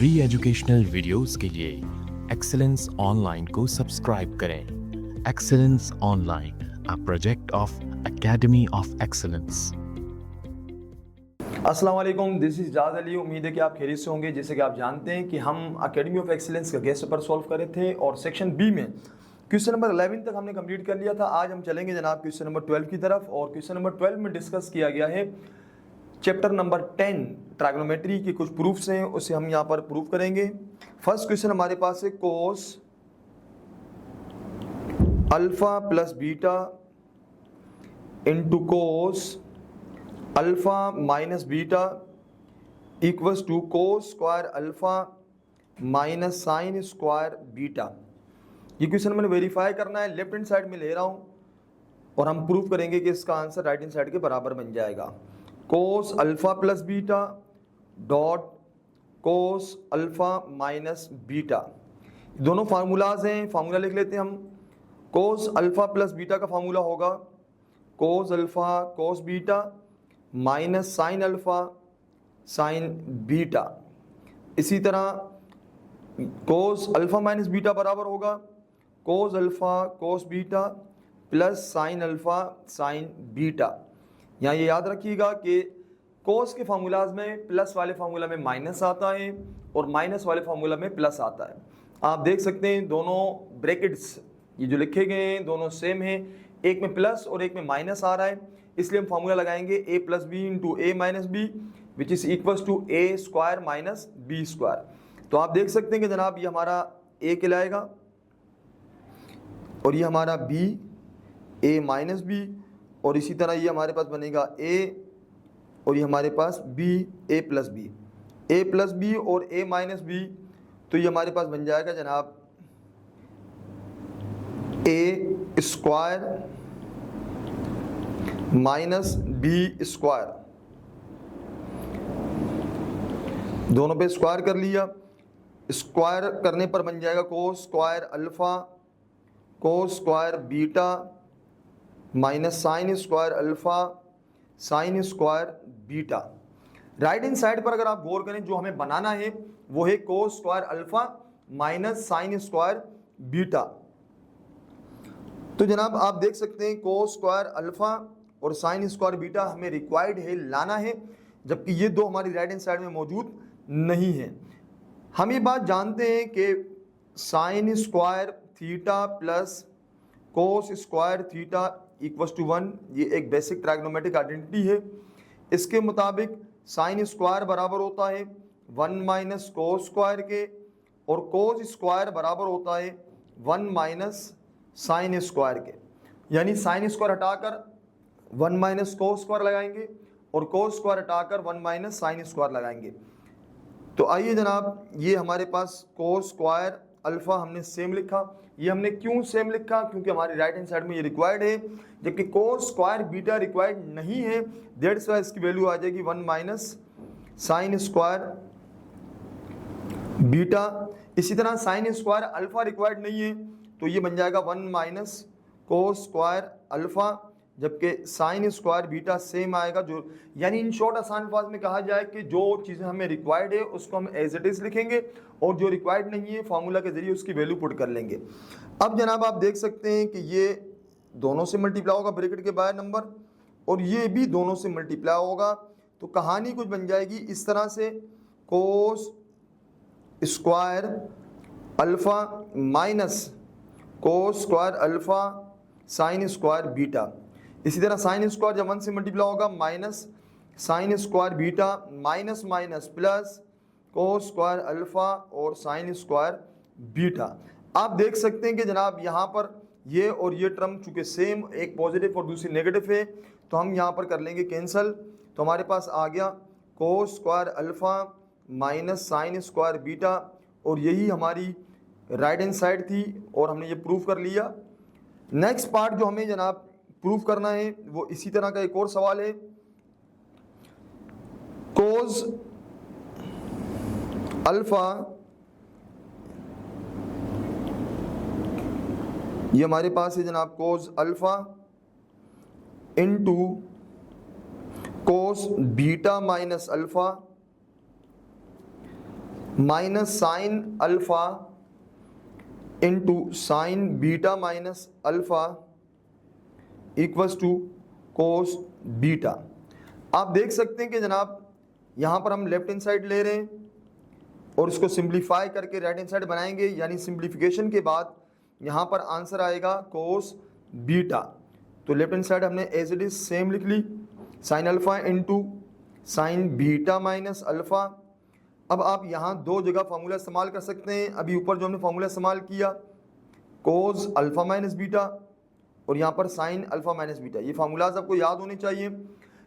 Free educational videos के लिए excellence online को सब्सक्राइब करें। Excellence online, a project of academy of excellence. अस्सलाम वालेकुम, दिस इज़ जाज़ अली। उम्मीद है कि आप खैरियत से होंगे। जैसे कि आप जानते हैं कि हम एकेडमी ऑफ एक्सीलेंस का गेस्ट पेपर सॉल्व कर रहे थे और सेक्शन बी में क्वेश्चन नंबर 11 तक हमने कंप्लीट कर लिया था। आज हम चलेंगे जनाब क्वेश्चन नंबर 12 की तरफ और क्वेश्चन नंबर 12 में डिस्कस किया गया है चैप्टर नंबर 10 ट्राइगोनोमेट्री के कुछ प्रूफ्स हैं, उसे हम यहाँ पर प्रूफ करेंगे। फर्स्ट क्वेश्चन हमारे पास है cos alpha plus beta into cos alpha minus beta equals to cos square alpha minus sine square beta. ये क्वेश्चन मैंने वेरीफाई करना है, लेफ्ट हैंड साइड में ले रहा हूँ और हम प्रूफ करेंगे कि इसका आंसर राइट हैंड साइड के बराबर बन जाएगा। कोस अल्फा प्लस बीटा डॉट कोस अल्फा माइनस बीटा, दोनों फार्मूलाज हैं। फार्मूला लिख लेते हैं हम। कोस अल्फा प्लस बीटा का फार्मूला होगा cos alpha cos beta minus sine alpha sign beta. इसी तरह कोस अल्फा माइनस बीटा बराबर होगा cos alpha cos beta plus sine alpha sign beta. यहाँ ये याद रखिएगा कि कोस के फार्मूलाज में प्लस वाले फार्मूला में माइनस आता है और माइनस वाले फार्मूला में प्लस आता है। आप देख सकते हैं दोनों ब्रैकेट्स ये जो लिखे गए हैं दोनों सेम हैं, एक में प्लस और एक में माइनस आ रहा है, इसलिए हम फार्मूला लगाएंगे a plus B into A minus B which is equals to A square minus B square. तो आप देख सकते हैं कि जनाब ये हमारा a कहलाएगा और ये हमारा b a माइनस बी और इसी तरह ये हमारे पास बनेगा a और ये हमारे पास b a प्लस बी और a माइनस बी। तो ये हमारे पास बन जाएगा जनाब a square minus B square, दोनों पे स्क्वायर कर लिया। स्क्वायर करने पर बन जाएगा कोस square alpha cos square beta minus sine square alpha sign square beta. Right hand side पर अगर आप गौर करें जो हमें बनाना है वो है कोस square alpha minus sine square beta. तो जनाब आप देख सकते हैं कोस स्क्वायर अल्फा और साइन स्क्वायर बीटा हमें रिक्वायर्ड है लाना है, जबकि ये दो हमारी राइट हैंड साइड में मौजूद नहीं है। हम ये बात जानते हैं कि sine square theta plus cos square theta equals to 1, ये एक बेसिक ट्राइगोनोमेट्रिक आइडेंटिटी है। इसके मुताबिक साइन स्क्वायर बराबर होता है 1 माइनस कोस स्क्वायर के और कोस स्क्वायर बराबर होता है 1 माइनस साइन स्क्वायर के। यानी साइन स्क्वायर हटाकर 1 माइनस कोस स्क्वायर लगाएंगे और कोस स्क्वायर हटाकर 1 माइनस साइन स्क्वायर लगाएंगे। तो आइए जनाब ये हमारे पास कोस स्क्वायर अल्फा हमने सेम लिखा। ये हमने क्यों सेम लिखा? क्योंकि हमारी राइट हैंड साइड में ये रिक्वायर्ड है, जबकि कोस स्क्वायर बीटा रिक्वायर्ड नहीं है। दैट्स व्हाई इसकी वैल्यू आ जाएगी 1 माइनस साइन स्क्वायर बीटा। इसी तरह साइन स्क्वायर अल्फा रिक्वायर्ड नहीं है, तो ये बन जाएगा 1 माइनस कोस स्क्वायर अल्फा, जबकि साइन स्क्वायर बीटा सेम आएगा। जो यानी इन शॉर्ट आसान अल्फाज में कहा जाए कि जो चीज़ें हमें रिक्वायर्ड है उसको हम एज इट इज़ लिखेंगे और जो रिक्वायर्ड नहीं है फार्मूला के जरिए उसकी वैल्यू पुट कर लेंगे। अब जनाब आप देख सकते हैं कि ये दोनों से मल्टीप्लाई होगा ब्रैकेट के बाहर नंबर और ये भी दोनों से मल्टीप्लाई होगा। तो कहानी कुछ बन जाएगी इस तरह से कोस square alpha minus cos square alpha sign square beta. इसी तरह साइन स्क्वायर जब 1 से मल्टीप्लाई होगा minus sine square beta minus minus plus cos square alpha और साइन स्क्वायर बीटा। आप देख सकते हैं कि जनाब यहाँ पर ये और ये टर्म चूँकि सेम, एक पॉजिटिव और दूसरी नेगेटिव है, तो हम यहाँ पर कर लेंगे कैंसिल। तो हमारे पास आ गया कोस square alpha minus sine square beta और यही हमारी राइट हैंड साइड थी और हमने ये प्रूफ कर लिया। नेक्स्ट पार्ट जो हमें जनाब प्रूफ करना है वो इसी तरह का एक और सवाल है। कोस अल्फा, ये हमारे पास है जनाब cos alpha into cos beta minus alpha minus sine alpha into sine beta minus alpha equals to cos beta. आप देख सकते हैं कि जनाब यहाँ पर हम लेफ्ट हैंड साइड ले रहे हैं और इसको सिंप्लीफाई करके राइट हैंड साइड बनाएंगे, यानी सिंप्लीफिकेशन के बाद यहाँ पर आंसर आएगा कोस बीटा। तो लेफ्ट हैंड साइड हमने एज इट इज सेम लिख ली, sine alpha into sine beta minus alpha. अब आप यहाँ दो जगह फार्मूला इस्तेमाल कर सकते हैं। अभी ऊपर जो हमने फार्मूला इस्तेमाल किया कोस अल्फा माइनस बीटा और यहाँ पर साइन अल्फा माइनस बीटा, ये फार्मूलाज आपको याद होने चाहिए।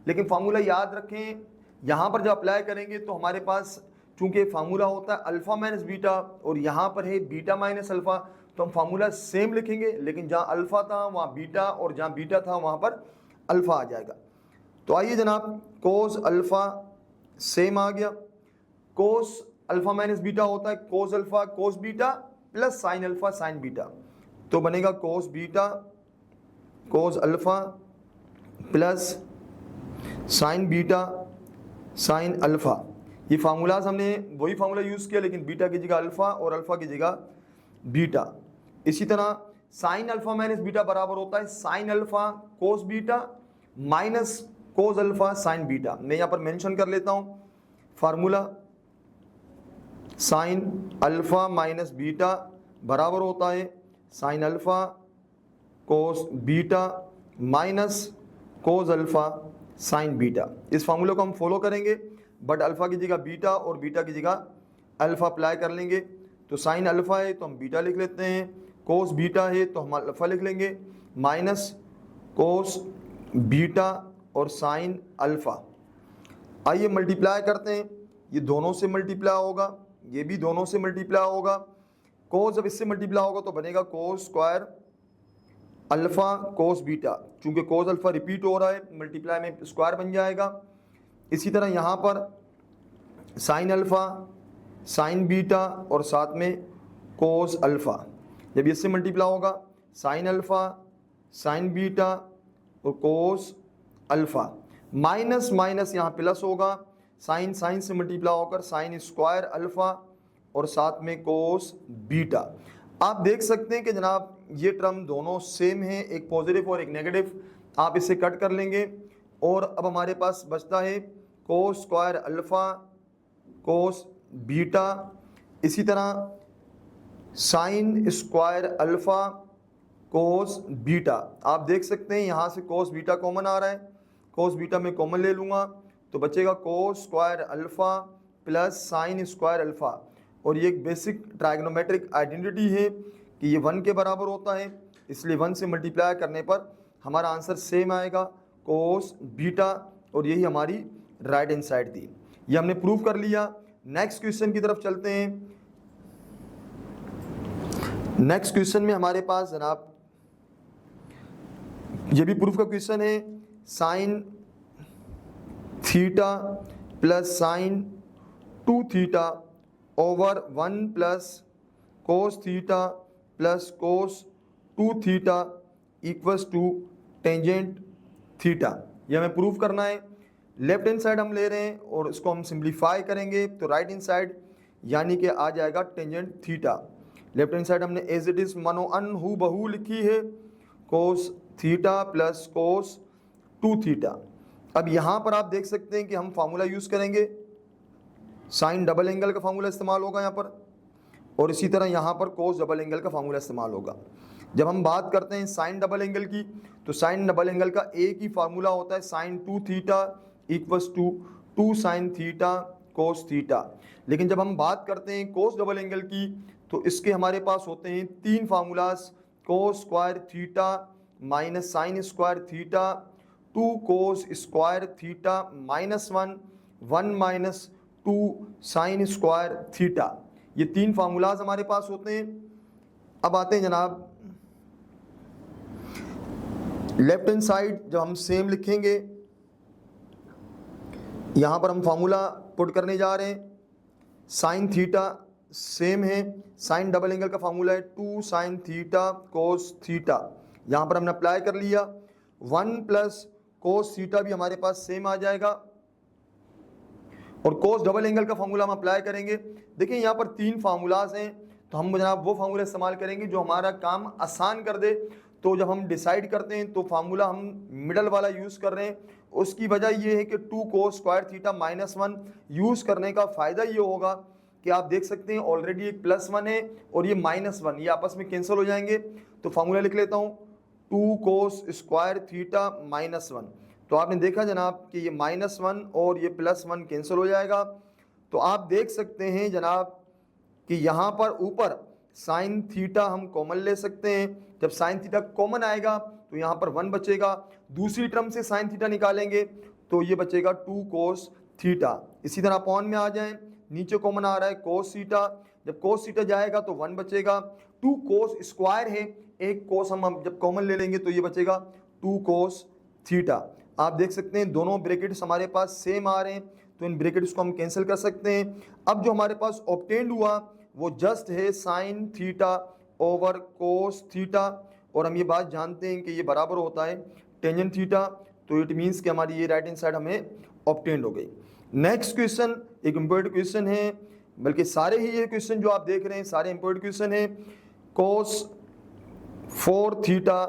लेकिन फार्मूला याद रखें, यहाँ पर जब अप्लाई करेंगे तो हमारे पास चूंकि फार्मूला होता है अल्फा माइनस बीटा और यहाँ पर है बीटा माइनस अल्फा, तो हम फार्मूला सेम लिखेंगे, लेकिन जहाँ अल्फा था वहाँ बीटा और जहाँ बीटा था वहाँ पर अल्फा आ जाएगा। तो आइए जनाब, कोस अल्फा सेम आ गया, कोस अल्फा माइनस बीटा होता है cos alpha cos beta plus sine alpha sign beta, तो बनेगा कोस बीटा कोस alpha plus sign beta sine alpha. ये फार्मूलाज हमने वही फार्मूला यूज़ किया, लेकिन बीटा की जगह अल्फा और अल्फा की जगह बीटा। इसी तरह साइन अल्फा माइनस बीटा बराबर होता है sine alpha cos beta minus cos alpha sign beta. मैं यहाँ पर मेंशन कर लेता हूँ formula, sine alpha minus beta बराबर होता है sine alpha cos beta minus cos alpha sign beta. इस फार्मूले को हम फॉलो करेंगे, बट अल्फा की जगह बीटा और बीटा की जगह अल्फा अप्लाई कर लेंगे। तो साइन अल्फा है तो हम बीटा लिख लेते हैं, कोस बीटा है तो हम अल्फा लिख लेंगे, माइनस कोस बीटा और साइन अल्फा। आइए मल्टीप्लाई करते हैं, ये दोनों से मल्टीप्लाई होगा, ये भी दोनों से मल्टीप्लाई होगा। कोस जब इससे मल्टीप्लाई होगा तो बनेगा कोस स्क्वायर अल्फा कोस बीटा, चूंकि कोस अल्फा रिपीट हो रहा है मल्टीप्लाई में स्क्वायर बन जाएगा। इसी तरह यहाँ पर साइन अल्फा साइन बीटा और साथ में कोस अल्फा, जब इससे मल्टीप्लाई होगा साइन अल्फा साइन बीटा और कोस अल्फा, माइनस माइनस यहाँ प्लस होगा, साइन साइन से मल्टीप्लाई होकर साइन स्क्वायर अल्फा और साथ में कोस बीटा। आप देख सकते हैं कि जनाब ये टर्म दोनों सेम है, एक पॉजिटिव और एक नेगेटिव। आप इसे कट कर लेंगे और अब हमारे पास बचता है कोस स्क्वायर अल्फा कोस बीटा, इसी तरह sine square alpha cos beta. आप देख सकते हैं यहाँ से कोस बीटा कॉमन आ रहा है, कोस बीटा में कॉमन ले लूँगा तो बचेगा कोस square alpha plus sine square alpha. और ये एक बेसिक ट्राइग्नोमेट्रिक आइडेंटिटी है कि ये 1 के बराबर होता है, इसलिए 1 से मल्टीप्लाई करने पर हमारा आंसर सेम आएगा कोस बीटा, और यही हमारी राइट हैंड साइड थी। ये हमने प्रूव कर लिया। नेक्स्ट क्वेश्चन की तरफ चलते हैं। नेक्स्ट क्वेश्चन में हमारे पास जनाब ये भी प्रूफ का क्वेश्चन है, sine theta plus sine 2 theta over 1 plus cos theta plus cos 2 theta equals to tangent theta. ये हमें प्रूफ करना है। लेफ्ट हैंड साइड हम ले रहे हैं और इसको हम सिंप्लीफाई करेंगे तो राइट हैंड साइड यानी कि आ जाएगा tangent theta. Left hand side हमने एज इट इज मनो अन हु बहू लिखी है कोस थीटा प्लस कोस 2 थीटा। अब यहाँ पर आप देख सकते हैं कि हम फार्मूला यूज़ करेंगे, साइन डबल एंगल का फार्मूला इस्तेमाल होगा यहाँ पर, और इसी तरह यहाँ पर कोस डबल एंगल का फार्मूला इस्तेमाल होगा। जब हम बात करते हैं साइन डबल एंगल की तो साइन डबल एंगल का एक ही फार्मूला होता है, sine 2 theta equals to 2 sine theta cos theta. लेकिन जब हम बात करते हैं कोस डबल एंगल की तो इसके हमारे पास होते हैं 3 फार्मूलाज, कोस square theta minus sine square theta, 2 कोस square theta minus 1 minus 2 sign square theta. ये 3 फार्मूलाज हमारे पास होते हैं। अब आते हैं जनाब लेफ्ट हैंड साइड, जब हम सेम लिखेंगे यहाँ पर हम फार्मूला पुट करने जा रहे हैं। साइन थीटा सेम है, साइन डबल एंगल का फार्मूला है 2 साइन थीटा कोस थीटा, यहाँ पर हमने अप्लाई कर लिया। 1 प्लस कोस थीटा भी हमारे पास सेम आ जाएगा, और कोस डबल एंगल का फार्मूला हम अप्लाई करेंगे देखिए यहाँ पर 3 फार्मूलाज हैं, तो हम जनाब वो फार्मूला इस्तेमाल करेंगे जो हमारा काम आसान कर दे। तो जब हम डिसाइड करते हैं तो फार्मूला हम मिडल वाला यूज़ कर रहे हैं। उसकी वजह ये है कि 2 cos स्क्वायर थीटा -1 यूज़ करने का फ़ायदा ये होगा कि आप देख सकते हैं ऑलरेडी एक +1 है और ये -1, ये आपस में कैंसिल हो जाएंगे। तो फार्मूला लिख लेता हूँ, 2 cos स्क्वायर थीटा -1। तो आपने देखा जनाब कि ये -1 और ये +1 कैंसिल हो जाएगा। तो आप देख सकते हैं जनाब कि यहाँ पर ऊपर साइन थीटा हम कॉमन ले सकते हैं। जब साइन थीटा कॉमन आएगा तो यहाँ पर 1 बचेगा। दूसरी टर्म से साइन थीटा निकालेंगे तो ये बचेगा 2 cos थीटा। इसी तरह अपॉन में आ जाएं, नीचे कॉमन आ रहा है cos थीटा, जब cos थीटा जाएगा तो 1 बचेगा। 2 cos स्क्वायर है, एक cos हम जब कॉमन ले लेंगे तो ये बचेगा 2 cos थीटा। आप देख सकते हैं दोनों ब्रैकेट्स हमारे पास सेम आ रहे हैं, तो इन ब्रैकेट्स को हम कैंसिल कर सकते हैं। अब जो हमारे पास ऑब्टेन्ड हुआ वो जस्ट है sine theta over cos theta, और हम ये बात जानते हैं कि ये बराबर होता है टेंजेंट थीटा। तो इट मीन्स कि हमारी ये राइट हैंड साइड हमें ऑब्टेन्ड हो गई। नेक्स्ट क्वेश्चन एक इम्पोर्टेंट क्वेश्चन है, बल्कि सारे ही ये क्वेश्चन जो आप देख रहे हैं सारे इम्पोर्टेंट क्वेश्चन है। Cos 4 theta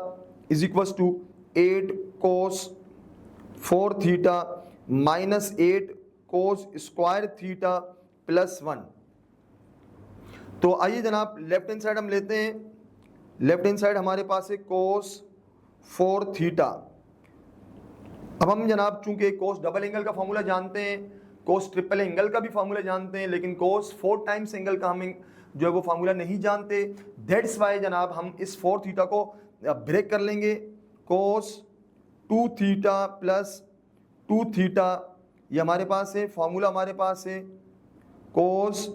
is equal to 8 cos 4 theta -8 cos square theta +1। तो आइए जनाब लेफ्ट हैंड साइड हम लेते हैं। लेफ्ट हैंड साइड हमारे पास है कोस 4 थीटा। अब हम जनाब चूंकि कोस डबल एंगल का फॉर्मूला जानते हैं, कोस ट्रिपल एंगल का भी फॉर्मूला जानते हैं, लेकिन कोस 4 टाइम्स एंगल का हम जो है वो फार्मूला नहीं जानते। दैट्स वाई जनाब हम इस 4 थीटा को ब्रेक कर लेंगे। कोस 2 थीटा प्लस 2 थीटा ये हमारे पास है, फार्मूला हमारे पास है कोस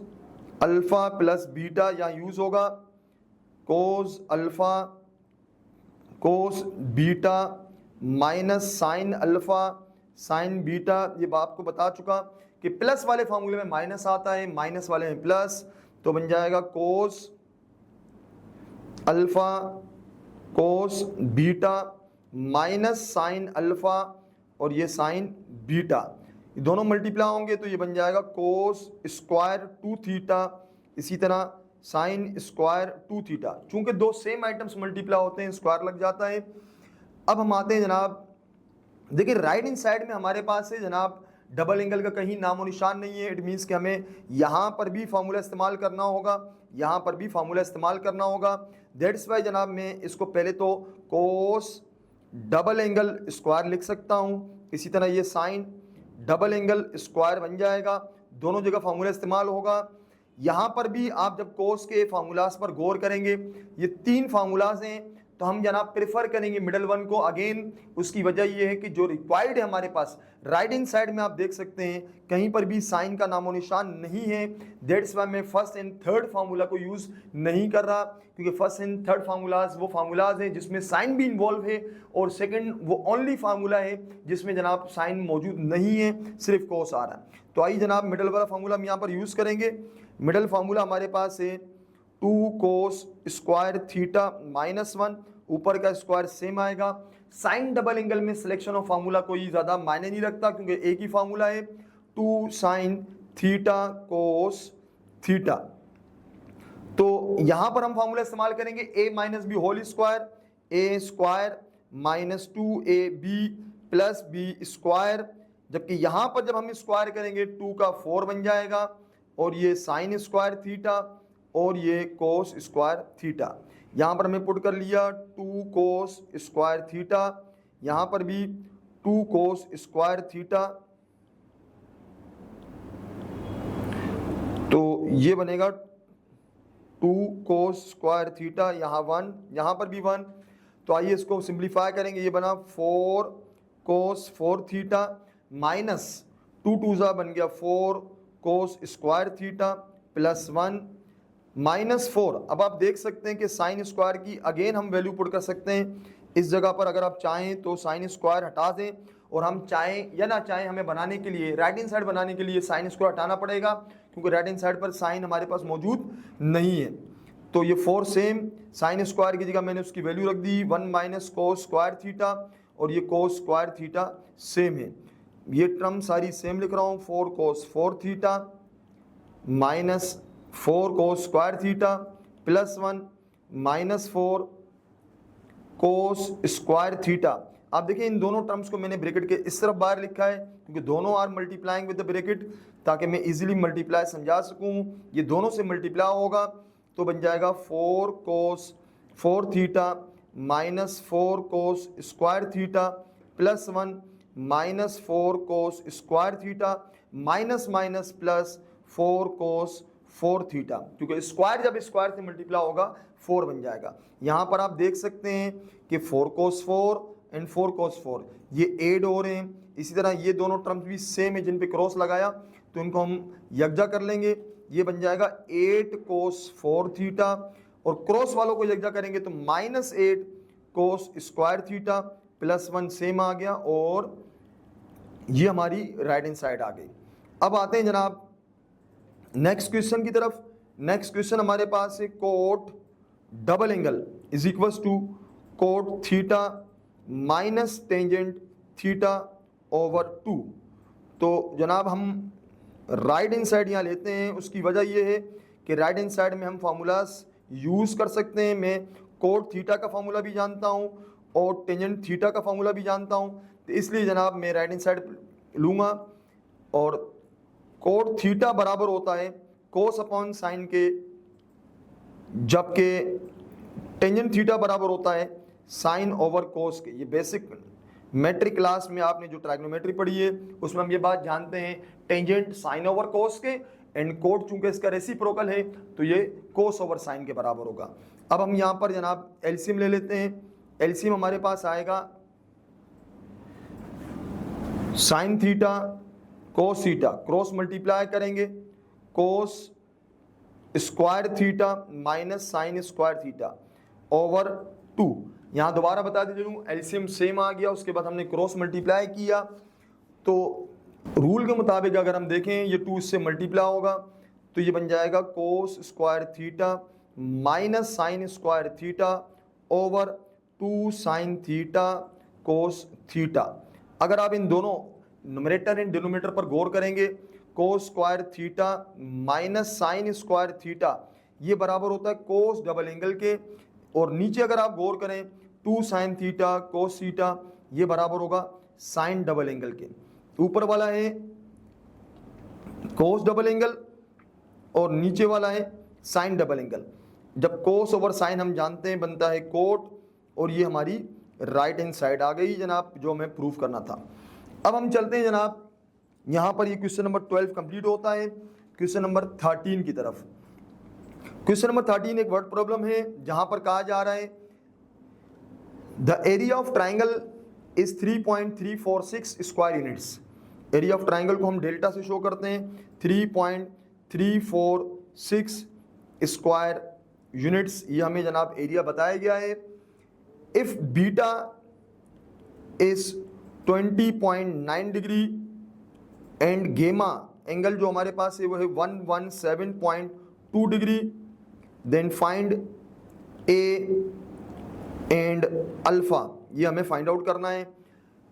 अल्फा प्लस बीटा, यहाँ यूज़ होगा cos alpha cos beta minus sine alpha sign beta. ये आपको बता चुका कि प्लस वाले फार्मूले में माइनस आता है, माइनस वाले में प्लस, तो बन जाएगा cos alpha cos beta minus sine alpha और ये साइन बीटा, दोनों मल्टीप्लाई होंगे तो ये बन जाएगा कोस स्क्वायर 2 थीटा, इसी तरह साइन स्क्वायर 2 थीटा। चूंकि दो सेम आइटम्स मल्टीप्लाई होते हैं स्क्वायर लग जाता है। अब हम आते हैं जनाब, देखिए राइट हैंड साइड में हमारे पास है जनाब डबल एंगल का कहीं नामो निशान नहीं है। इट मीन्स कि हमें यहाँ पर भी फार्मूला इस्तेमाल करना होगा, यहाँ पर भी फार्मूला इस्तेमाल करना होगा। दैट्स वाई जनाब मैं इसको पहले तो कोस डबल एंगल स्क्वायर लिख सकता हूँ, इसी तरह ये साइन डबल एंगल स्क्वायर बन जाएगा, दोनों जगह फार्मूला इस्तेमाल होगा। यहाँ पर भी आप जब कोस के फार्मूलाज पर गौर करेंगे, ये 3 फार्मूलाज हैं, तो हम जनाब प्रेफर करेंगे मिडल वन को। अगेन उसकी वजह ये है कि जो रिक्वायर्ड है हमारे पास राइट हैंड साइड में आप देख सकते हैं कहीं पर भी साइन का नामो निशान नहीं है। दैट्स वाई मैं फर्स्ट एंड थर्ड फार्मूला को यूज़ नहीं कर रहा, क्योंकि फर्स्ट एंड थर्ड फार्मूलाज वो फार्मूलाज हैं जिसमें साइन भी इन्वॉल्व है, और सेकंड वो ओनली फार्मूला है जिसमें जनाब साइन मौजूद नहीं है, सिर्फ कोस आ रहा है। तो आइए जनाब मिडल वाला फार्मूला हम यहाँ पर यूज़ करेंगे। मिडल फार्मूला हमारे पास है 2 कोस स्क्वायर थीटा -1, ऊपर का स्क्वायर सेम आएगा। साइन डबल एंगल में सिलेक्शन ऑफ फार्मूला कोई ज़्यादा मायने नहीं रखता, क्योंकि एक ही फार्मूला है 2 साइन थीटा कोस थीटा। तो यहाँ पर हम फार्मूला इस्तेमाल करेंगे a minus B whole square, A square minus 2ab plus B square, जबकि यहाँ पर जब हम स्क्वायर करेंगे 2 का 4 बन जाएगा, और ये साइन स्क्वायर थीटा और ये कोस स्क्वायर थीटा। यहाँ पर हमें पुट कर लिया 2 कोस स्क्वायर थीटा, यहाँ पर भी 2 कोस स्क्वायर थीटा, तो ये बनेगा 2 कोस स्क्वायर थीटा, यहाँ 1, यहाँ पर भी 1। तो आइए इसको सिंप्लीफाई करेंगे, ये बना 4 कोस 4 थीटा माइनस 2 2 बन गया 4 कोस स्क्वायर थीटा प्लस 1 -4। अब आप देख सकते हैं कि साइन स्क्वायर की अगेन हम वैल्यू पुट कर सकते हैं इस जगह पर। अगर आप चाहें तो साइन स्क्वायर हटा दें, और हम चाहें या ना चाहें हमें बनाने के लिए राइट हैंड साइड बनाने के लिए साइन स्क्वायर हटाना पड़ेगा, क्योंकि राइट हैंड साइड पर साइन हमारे पास मौजूद नहीं है। तो ये 4 सेम, साइन स्क्वायर की जगह मैंने उसकी वैल्यू रख दी 1 माइनस कोस स्क्वायर थीटा, और ये कोस स्क्वायर थीटा सेम है। ये टर्म सारी सेम लिख रहा हूँ, 4 कोस 4 थीटा माइनस 4 कोस स्क्वायर थीटा प्लस 1 माइनस 4 कोस स्क्वायर थीटा। आप देखिए इन दोनों टर्म्स को मैंने ब्रैकेट के इस तरफ बाहर लिखा है क्योंकि दोनों are multiplying with the bracket, ताकि मैं इजीली मल्टीप्लाई समझा सकूं। ये दोनों से मल्टीप्लाई होगा तो बन जाएगा 4 कोस 4 थीटा माइनस 4 कोस स्क्वायर थीटा प्लस 1 माइनस 4 कोस square theta minus minus plus 4 कोस 4 थीटा, क्योंकि स्क्वायर जब स्क्वायर से मल्टीप्लाई होगा 4 बन जाएगा। यहाँ पर आप देख सकते हैं कि 4 कोस 4 एंड 4 कोस 4 ये एड हो रहे हैं। इसी तरह ये दोनों टर्म्स भी सेम है, जिन पे क्रॉस लगाया तो इनको हम यकजा कर लेंगे। ये बन जाएगा 8 कोस 4 थीटा और क्रॉस वालों को यकजा करेंगे तो minus 8 cos square theta plus 1 same आ गया और ये हमारी राइट हैंड साइड आ गई। अब आते हैं जनाब नेक्स्ट क्वेश्चन की तरफ। नेक्स्ट क्वेश्चन हमारे पास है cot double angle is equal to cot theta minus tangent theta over 2। तो जनाब हम राइट हैंड साइड यहाँ लेते हैं। उसकी वजह यह है कि राइट हैंड साइड में हम फार्मूलाज यूज़ कर सकते हैं। मैं कोट थीटा का फार्मूला भी जानता हूँ और टेंजेंट थीटा का फार्मूला भी जानता हूँ, तो इसलिए जनाब मैं राइट हैंड साइड लूँगा और कोट थीटा बराबर होता है कोस अपॉन साइन के, जबकि टेंजेंट थीटा बराबर होता है साइन ओवर कोस के। ये बेसिक मैट्रिक क्लास में आपने जो ट्राइग्नोमेट्री पढ़ी है उसमें हम ये बात जानते हैं, टेंजेंट साइन ओवर कोस के एंड कोट चूंकि इसका रेसिप्रोकल है तो ये कोस ओवर साइन के बराबर होगा। अब हम यहाँ पर जनाब एलसीएम ले लेते हैं। एलसीएम हमारे पास आएगा sine theta cos theta, cross multiply करेंगे cos square theta minus sine square theta over 2। यहाँ दोबारा बता दीजिए एलसीएम सेम आ गया, उसके बाद हमने क्रॉस मल्टीप्लाई किया तो रूल के मुताबिक अगर हम देखें ये 2 इससे मल्टीप्लाई होगा तो ये बन जाएगा कोस square theta minus sine square theta over 2 sine theta cos theta. अगर आप इन दोनों न्यूमरेटर एंड डिनोमिनेटर पर गौर करेंगे, cos square theta minus sine square theta ये बराबर होता है कोस डबल एंगल के, और नीचे अगर आप गौर करें 2 साइन थीटा कोस थीटा ये बराबर होगा साइन डबल एंगल के। ऊपर वाला है कोस डबल एंगल और नीचे वाला है साइन डबल एंगल। जब कोस ओवर साइन हम जानते हैं बनता है कोट, और ये हमारी राइट हैंड साइड आ गई जनाब जो हमें प्रूफ करना था। अब हम चलते हैं जनाब यहाँ पर ये क्वेश्चन नंबर 12 कंप्लीट होता है क्वेश्चन नंबर 13 की तरफ। क्वेश्चन नंबर 13 एक वर्ड प्रॉब्लम है जहाँ पर कहा जा रहा है the area of triangle is 3.346 square units. Area of triangle को हम डेल्टा से शो करते हैं 3.346 स्क्वायर यूनिट्स, ये हमें जनाब एरिया बताया गया है। If beta is 20.9 degree and gamma angle जो हमारे पास है वो है 117.2 degree, then find A and alpha, ये हमें फाइंड आउट करना है।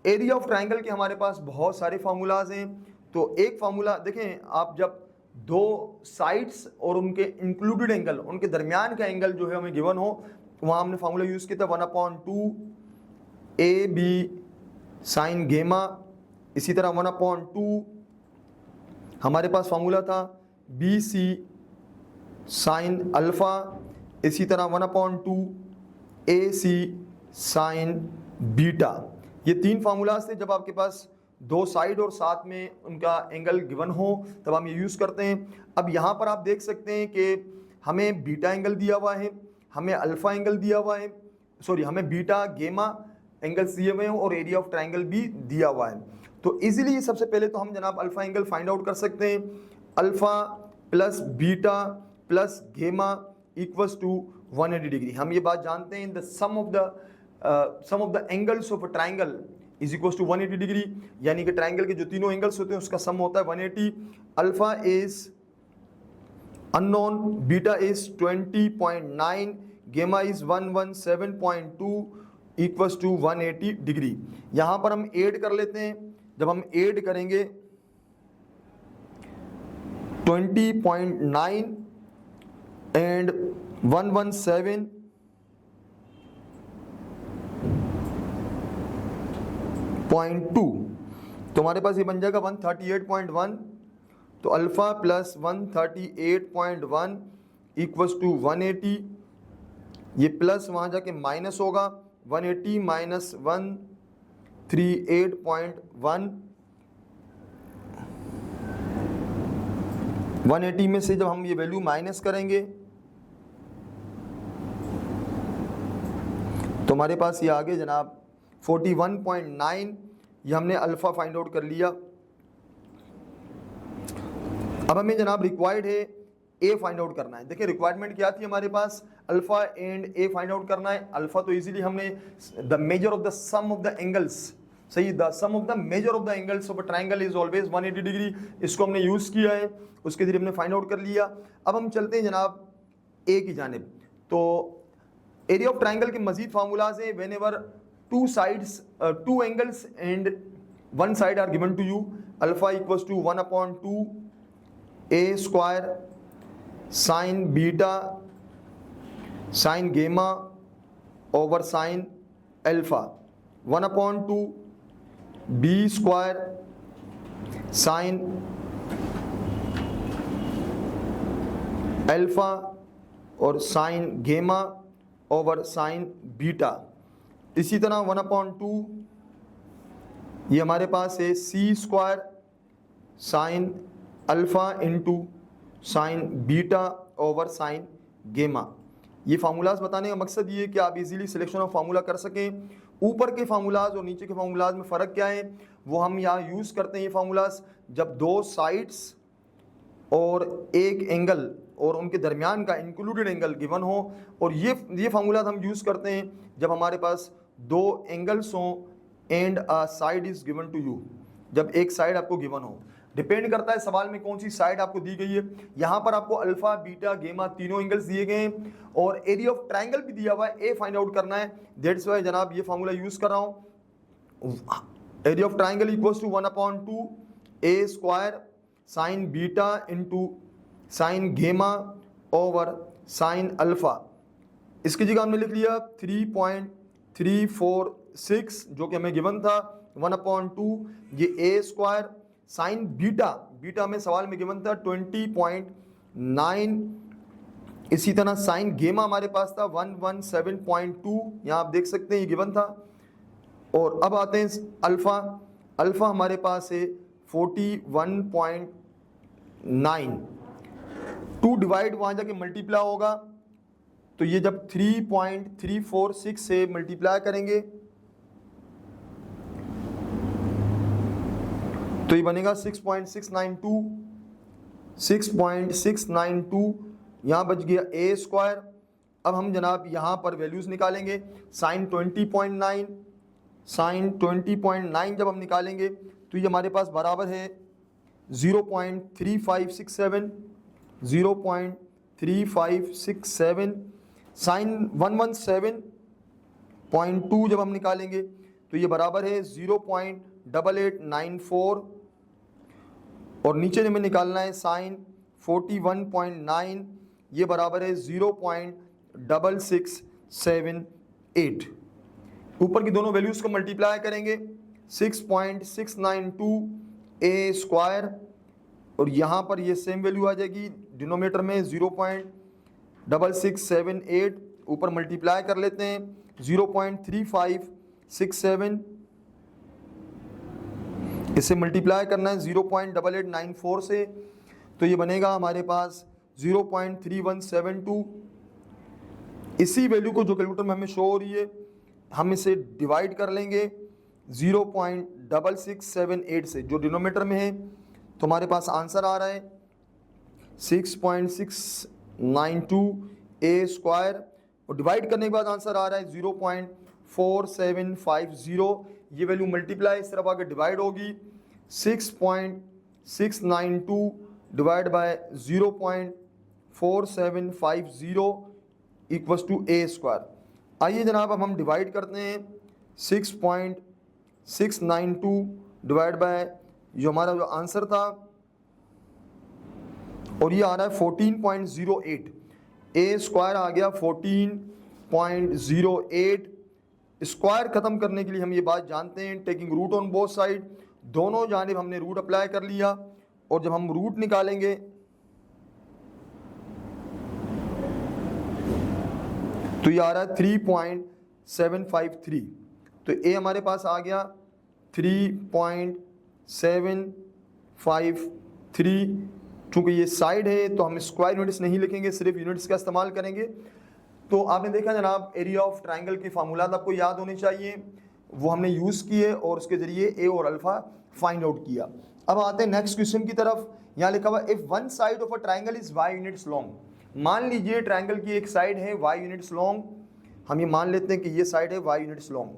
एरिया ऑफ ट्राइंगल के हमारे पास बहुत सारे फार्मूलाज हैं, तो एक फार्मूला देखें आप, जब दो साइड्स और उनके इंक्लूडेड एंगल उनके दरमियान का एंगल जो है हमें गिवन हो तो वहाँ हमने फार्मूला यूज़ किया था 1/2 ए बी साइन गेमा। इसी तरह 1/2 हमारे पास फार्मूला था बी सी साइन अल्फ़ा। इसी तरह 1/2 ए सी साइन बीटा। ये 3 फार्मूलाज थे। जब आपके पास दो साइड और साथ में उनका एंगल गिवन हो तब हम ये यूज़ करते हैं। अब यहाँ पर आप देख सकते हैं कि हमें बीटा एंगल दिया हुआ है, हमें अल्फ़ा एंगल दिया हुआ है, हमें बीटा गेमा एंगल्स दिए हुए हैं और एरिया ऑफ ट्राइंगल भी दिया हुआ है। तो इजीली सबसे पहले तो हम जनाब अल्फ़ा एंगल फाइंड आउट कर सकते हैं। Alpha plus beta plus gamma equals to 180 degree. हम ये बात जानते हैं the sum of the angles of a triangle is equals to 180 degree, यानी कि ट्राइंगल के जो तीनों एंगल्स होते हैं उसका सम होता है 180। Alpha is unknown, beta is 20.9, गेमा इज 117.2 इक्वल्स टू 180 डिग्री। यहाँ पर हम ऐड कर लेते हैं। जब हम ऐड करेंगे 20.9 एंड 117.2, तो हमारे पास ये बन जाएगा 138.1। तो अल्फ़ा प्लस 138.1 इक्वल्स टू 180, ये प्लस वहाँ जाके माइनस होगा 180 माइनस 138.1। 180 में से जब हम ये वैल्यू माइनस करेंगे तो हमारे पास ये आगे जनाब 41.9, ये हमने अल्फ़ा फाइंड आउट कर लिया। अब हमें जनाब रिक्वायर्ड है ए फाइंड आउट करना है। देखिए रिक्वायरमेंट क्या थी हमारे पास, alpha and A find out करना है। अल्फ़ा तो इजीली हमने the measure of the sum of the angles, सही, the sum of the measure of the angles of a triangle is always 180 degree, इसको हमने यूज़ किया है, उसके जरिए हमने फाइंड आउट कर लिया। अब हम चलते हैं जनाब ए की जानिब। तो एरिया ऑफ ट्रायंगल के मजीद फार्मूलाज हैं। Whenever two sides, two angles and one side are given to you, alpha equals to 1/2 A square sine beta sine gamma over sine alpha, 1/2 B square sine alpha और sine gamma over sine beta. इसी तरह 1/2 ये हमारे पास है C square sine alpha into sine beta over sine gamma. ये formulas बताने का मकसद ये है कि आप इजीली सिलेक्शन ऑफ फार्मूला कर सकें। ऊपर के फार्मूलाज और नीचे के फार्मूलाज में फ़र्क क्या है वो हम यहाँ यूज़ करते हैं। ये फार्मूलाज जब दो साइड्स और एक एंगल और उनके दरमियान का इंक्लूडेड एंगल गिवन हो, और ये फार्मूलाज हम यूज़ करते हैं जब हमारे पास दो एंगल्स हों and a side is given to you, जब एक साइड आपको गिवन हो। डिपेंड करता है सवाल में कौन सी साइड आपको दी गई है। यहाँ पर आपको अल्फा बीटा गेमा तीनों एंगल्स दिए गए हैं और एरिया ऑफ ट्रायंगल भी दिया हुआ है, ए फाइंड आउट करना है। दैट्स वाई जनाब ये फार्मूला यूज़ कर रहा हूँ। Area of triangle equals to 1/2 A square sine beta into sine gamma over sine alpha. इसकी जगह हमने लिख लिया 3.346 जो कि हमें गिवन था 1/2 ये ए स्क्वायर साइन बीटा, बीटा में सवाल में गिवन था 20.9। इसी तरह साइन गेमा हमारे पास था 117.2, यहाँ आप देख सकते हैं ये गिवन था। और अब आते हैं अल्फ़ा, अल्फ़ा हमारे पास है 41.9। 2 डिवाइड वहाँ जाके मल्टीप्लाई होगा, तो ये जब 3.346 से मल्टीप्लाई करेंगे तो ये बनेगा 6.692, यहाँ बच गया ए स्क्वायर। अब हम जनाब यहाँ पर वैल्यूज़ निकालेंगे। साइन 20.9, साइन 20.9 जब हम निकालेंगे तो ये हमारे पास बराबर है 0.3567, 0.3567। साइन 117.2 जब हम निकालेंगे तो ये बराबर है 0.8894, और नीचे हमें निकालना है साइन 41.9, ये बराबर है 0.6678। ऊपर की दोनों वैल्यूज़ को मल्टीप्लाई करेंगे 6.692 ए स्क्वायर, और यहाँ पर ये सेम वैल्यू आ जाएगी डिनोमिनेटर में 0.6678, ऊपर मल्टीप्लाई कर लेते हैं 0.3567, इसे मल्टीप्लाई करना है 0.8894 से, तो ये बनेगा हमारे पास 0.3172। इसी वैल्यू को जो कैलकुलेटर में हमें शो हो रही है हम इसे डिवाइड कर लेंगे 0.6678 से जो डिनोमिनेटर में है, तो हमारे पास आंसर आ रहा है 6.692 ए स्क्वायर, और डिवाइड करने के बाद आंसर आ रहा है 0.4750। ये वैल्यू मल्टीप्लाई इस तरफ आकर डिवाइड होगी 6.692 divide by 0.4750 equals to A square. आइए जनाब अब हम डिवाइड करते हैं 6.692 डिवाइड बाय जो हमारा जो आंसर था और ये आ रहा है 14.08। ए स्क्वायर आ गया 14.08। स्क्वायर खत्म करने के लिए हम ये बात जानते हैं, taking root on both side, दोनों जानिब हमने रूट अप्लाई कर लिया, और जब हम रूट निकालेंगे तो ये आ रहा है 3.753। तो ए हमारे पास आ गया 3.753। चूँकि ये साइड है तो हम स्क्वायर यूनिट्स नहीं लिखेंगे, सिर्फ यूनिट्स का इस्तेमाल करेंगे। तो आपने देखा जनाब, एरिया ऑफ ट्राइंगल के फार्मूलात आपको याद होने चाहिए, वो हमने यूज़ किए और उसके ज़रिए ए और अल्फ़ा फाइंड आउट किया। अब आते हैं नेक्स्ट क्वेश्चन की तरफ। यहाँ लिखा हुआ if one side of a triangle is y units long. मान लीजिए ट्राइंगल की एक साइड है y यूनिट्स लॉन्ग, हम ये मान लेते हैं कि ये साइड है y यूनिट्स लॉन्ग।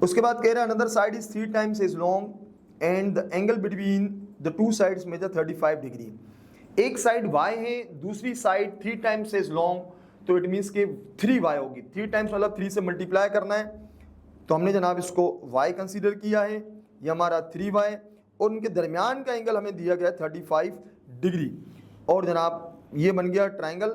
उसके बाद कह रहा है another side is 3 times as long and the angle between the two sides measure 35 degree. एक साइड y है, दूसरी साइड 3 टाइम्स एज लॉन्ग, तो इट मीन्स कि 3y होगी। 3 टाइम्स मतलब 3 से मल्टीप्लाई करना है, तो हमने जनाब इसको y कंसीडर किया है, ये हमारा 3y, और उनके दरमियान का एंगल हमें दिया गया है 35 डिग्री, और जनाब ये बन गया ट्राइंगल।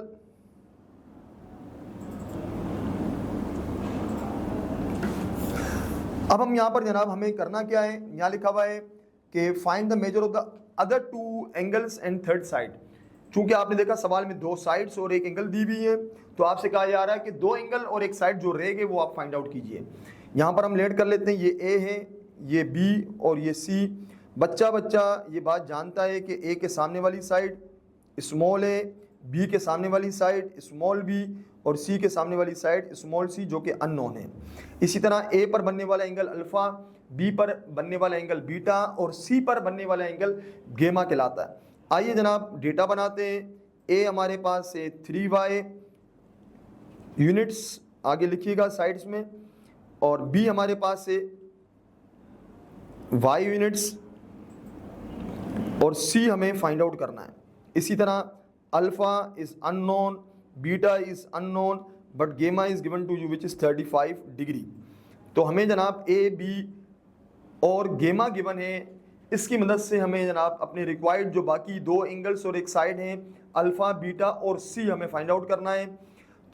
अब हम यहाँ पर जनाब हमें करना क्या है, यहाँ लिखा हुआ है कि find the measure of the other to angles and third side. चूंकि आपने देखा सवाल में 2 साइड्स और एक एंगल दी हुई है, तो आपसे कहा जा रहा है कि 2 एंगल और एक साइड जो रह गए वो आप फाइंड आउट कीजिए। यहाँ पर हम लेट कर लेते हैं, ये ए है, ये बी और ये सी। बच्चा ये बात जानता है कि ए के सामने वाली साइड स्मॉल ए, बी के सामने वाली साइड स्मॉल बी, और सी के सामने वाली साइड स्मॉल सी, जो कि अननोन है। इसी तरह ए पर बनने वाला एंगल अल्फ़ा, बी पर बनने वाला एंगल बीटा, और सी पर बनने वाला एंगल गेमा कहलाता है। आइए जनाब डेटा बनाते हैं। ए हमारे पास है 3y यूनिट्स, आगे लिखिएगा साइड्स में, और बी हमारे पास है y यूनिट्स, और सी हमें फाइंड आउट करना है। इसी तरह alpha is unknown, beta is unknown, but gamma is given to you which is 35 degree. तो हमें जनाब ए बी और गेमा गिवन है, इसकी मदद से हमें जनाब अपने रिक्वायर्ड जो बाकी 2 एंगल्स और एक साइड हैं अल्फ़ा, बीटा और सी हमें फाइंड आउट करना है।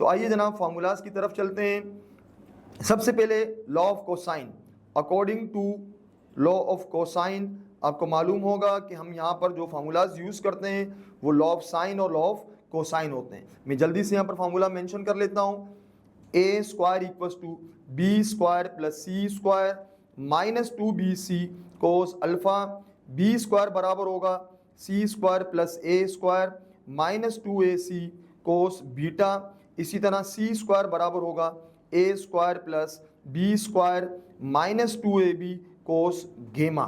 तो आइए जनाब फार्मूलाज की तरफ चलते हैं। सबसे पहले law of cosine. According to law of cosine आपको मालूम होगा कि हम यहाँ पर जो फार्मूलाज यूज़ करते हैं वो लॉ ऑफ साइन और लॉ ऑफ कोसाइन होते हैं। मैं जल्दी से यहाँ पर फार्मूला मेंशन कर लेता हूँ। A square equals to B square plus C square minus 2bc cos alpha, B square बराबर होगा C square plus A square minus 2ac cos beta. इसी तरह सी स्क्वायर बराबर होगा A square plus B square minus 2ab cos gamma.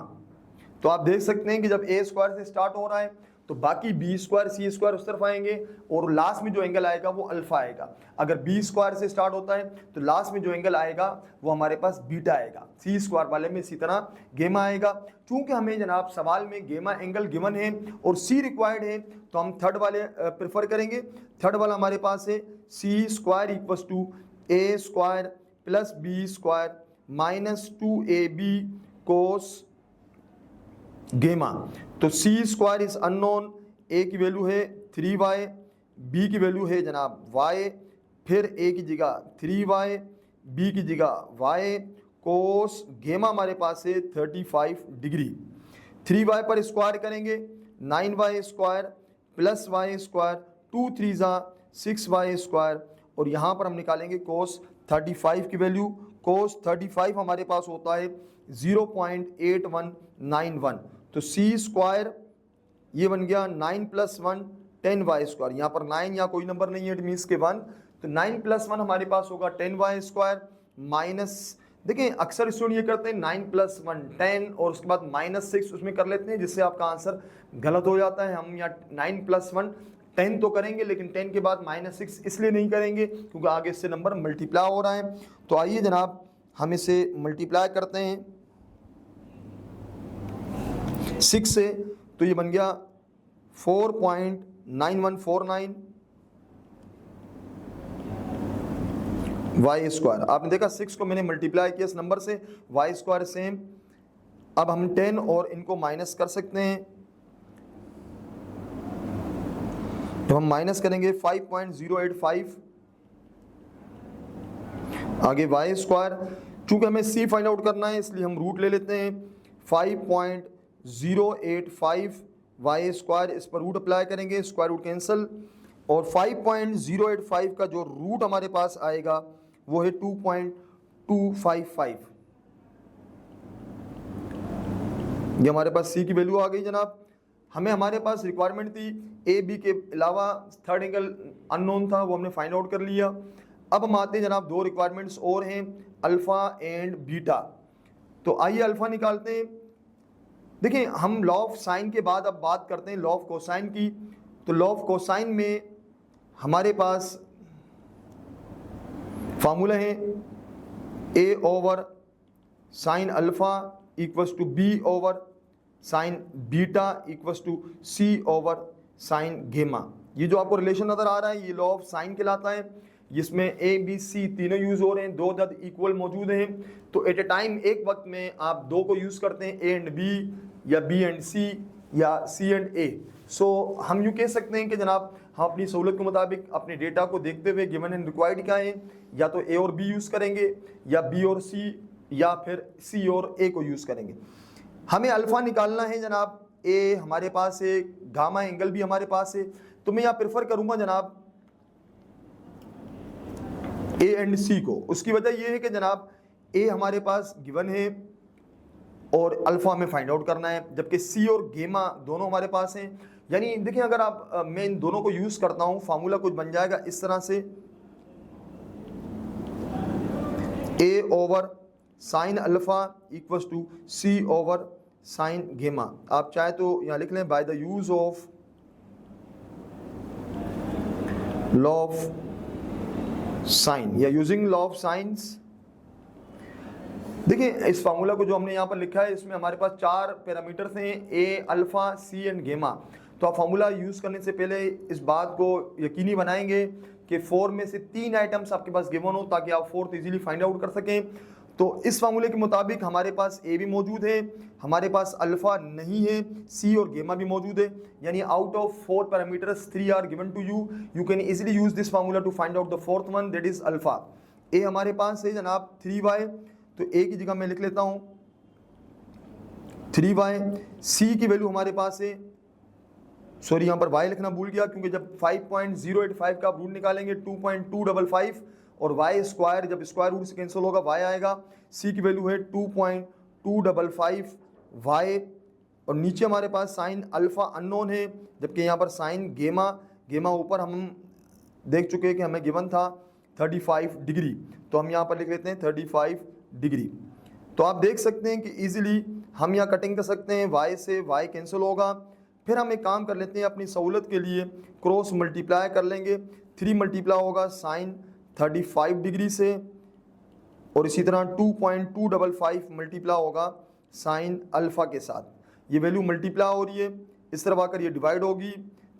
तो आप देख सकते हैं कि जब ए स्क्वायर से स्टार्ट हो रहा है तो बाकी बी स्क्वायर सी स्क्वायर उस तरफ आएंगे, और लास्ट में जो एंगल आएगा वो अल्फा आएगा। अगर बी स्क्वायर से स्टार्ट होता है तो लास्ट में जो एंगल आएगा वो हमारे पास बीटा आएगा, सी स्क्वायर वाले में इसी तरह गेमा आएगा। चूंकि हमें जनाब सवाल में गेमा एंगल गिवन है और सी रिक्वायर्ड है, तो हम थर्ड वाले प्रेफर करेंगे। थर्ड वाला हमारे पास है C square equals to A square plus B square minus 2ab cos gamma. तो C square is unknown, A की वैल्यू है 3y, बी की वैल्यू है जनाब y, फिर ए की जगह 3y, बी की जगह y, कोस गेमा हमारे पास है 35 डिग्री। 3y पर स्क्वायर करेंगे 9y square plus y square 2 3 6y square, और यहाँ पर हम निकालेंगे कोस 35 की वैल्यू। कोस 35 हमारे पास होता है 0.8191। तो सी स्क्वायर ये बन गया 9 + 1 10y स्क्वायर, यहाँ पर 9 या कोई नंबर नहीं है, इट मीन्स के 1, तो 9 + 1 हमारे पास होगा 10y स्क्वायर माइनस, देखिए अक्सर स्टूडेंट ये करते हैं 9 + 1 10 और उसके बाद -6 उसमें कर लेते हैं, जिससे आपका आंसर गलत हो जाता है। हम यहाँ 9 + 1 10 तो करेंगे, लेकिन 10 के बाद -6 इसलिए नहीं करेंगे क्योंकि आगे इससे नंबर मल्टीप्लाई हो रहा है। तो आइए जनाब हम इसे मल्टीप्लाई करते हैं 6 से, तो ये बन गया 4.9149 वाई स्क्वायर। आपने देखा 6 को मैंने मल्टीप्लाई किया इस नंबर से, वाई स्क्वायर सेम। अब हम 10 और इनको माइनस कर सकते हैं, तो हम माइनस करेंगे 5.085, आगे वाई स्क्वायर, चूंकि हमें सी फाइंड आउट करना है इसलिए हम रूट ले लेते हैं 5.085 वाई स्क्वायर, इस पर रूट अप्लाई करेंगे, स्क्वायर रूट कैंसिल, और 5.085 का जो रूट हमारे पास आएगा वो है 2.255। ये हमारे पास सी की वैल्यू आ गई जनाब। हमें हमारे पास रिक्वायरमेंट थी ए बी के अलावा थर्ड एंगल अननोन था, वो हमने फाइंड आउट कर लिया। अब हम आते हैं जनाब, दो रिक्वायरमेंट्स और हैं, अल्फ़ा एंड बीटा। तो आइए अल्फ़ा निकालते हैं। देखिए, हम लॉ ऑफ साइन के बाद अब बात करते हैं लॉ ऑफ कोसाइन की। तो लॉ ऑफ कोसाइन में हमारे पास फार्मूला है A over sine alpha equals to B over sine beta equals to C over sine gamma. ये जो आपको रिलेशन नज़र आ रहा है ये लॉ ऑफ साइन कहलाता है, जिसमें ए बी सी तीनों यूज़ हो रहे हैं, दो अदद इक्वल मौजूद हैं। तो एट ए टाइम एक वक्त में आप दो को यूज़ करते हैं, ए एंड बी या बी एंड सी या सी एंड ए। सो हम यूँ कह सकते हैं कि जनाब हम अपनी सहूलत के मुताबिक अपने डेटा को देखते हुए गिवन एंड रिक्वायर्ड क्या है, या तो ए और बी यूज़ करेंगे या बी और सी या फिर सी और ए को यूज़ करेंगे। हमें अल्फ़ा निकालना है जनाब, ए हमारे पास है, गामा एंगल भी हमारे पास है। तो मैं यहाँ प्रेफर करूँगा जनाब ए एंड सी को। उसकी वजह यह है कि जनाब ए हमारे पास गिवन है और अल्फ़ा हमें फाइंड आउट करना है, जबकि सी और गेमा दोनों हमारे पास हैं। यानी देखिए, अगर आप मैं इन दोनों को यूज़ करता हूँ, फार्मूला कुछ बन जाएगा इस तरह से, A over sine alpha equals to C over sine gamma. आप चाहे तो यहाँ लिख लें by the use of law of sine या यूजिंग लॉ ऑफ साइंस। देखिए, इस फार्मूला को जो हमने यहाँ पर लिखा है इसमें हमारे पास चार पैरामीटर्स हैं, ए, अल्फ़ा, सी एंड गेमा। तो आप फार्मूला यूज़ करने से पहले इस बात को यकीनी बनाएंगे कि 4 में से 3 आइटम्स आपके पास गिवन हो, ताकि आप 4th इजीली फाइंड आउट कर सकें। तो इस फार्मूले के मुताबिक हमारे पास ए भी मौजूद है, हमारे पास अल्फ़ा नहीं है, सी और गेमा भी मौजूद है। यानी out of 4 parameters 3 are given to you, you can easily use this formula to find out the 4th one, that is alpha. A हमारे पास है जनाब 3y, तो ए की जगह मैं लिख लेता हूँ 3y। सी की वैल्यू हमारे पास है, सॉरी यहाँ पर y लिखना भूल गया, क्योंकि जब 5.085 का आप रूट निकालेंगे 2.255, और वाई स्क्वायर जब स्क्वायर रूट से कैंसिल होगा वाई आएगा। सी की वैल्यू है 2.255 वाई, और नीचे हमारे पास साइन अल्फ़ा अननोन है, जबकि यहाँ पर साइन गेमा, गेमा ऊपर हम देख चुके हैं कि हमें गिवन था 35 डिग्री, तो हम यहाँ पर लिख लेते हैं 35 डिग्री। तो आप देख सकते हैं कि इजीली हम यहाँ कटिंग कर सकते हैं, वाई से वाई कैंसिल होगा। फिर हम एक काम कर लेते हैं, अपनी सहूलत के लिए क्रॉस मल्टीप्लाई कर लेंगे, 3 मल्टीप्लाई होगा साइन 35 डिग्री से, और इसी तरह 2.255 मल्टीप्लाई होगा साइन अल्फ़ा के साथ। ये वैल्यू मल्टीप्लाई हो रही है, इस तरफ आकर ये डिवाइड होगी,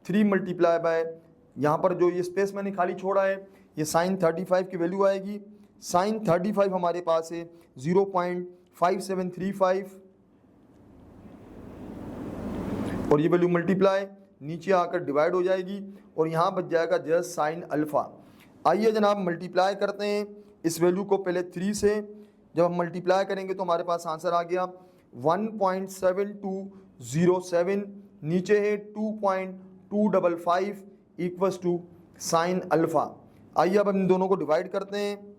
3 मल्टीप्लाई बाय यहाँ पर जो ये स्पेस मैंने खाली छोड़ा है, ये साइन 35 की वैल्यू आएगी। साइन 35 हमारे पास है 0.5735, और ये वैल्यू मल्टीप्लाई नीचे आकर डिवाइड हो जाएगी, और यहाँ बच जाएगा जस्ट साइन अल्फ़ा। आइए जनाब मल्टीप्लाई करते हैं इस वैल्यू को, पहले 3 से जब हम मल्टीप्लाई करेंगे तो हमारे पास आंसर आ गया 1.7207, नीचे है 2.255 इक्वल्स टू साइन अल्फ़ा। आइए अब हम इन दोनों को डिवाइड करते हैं।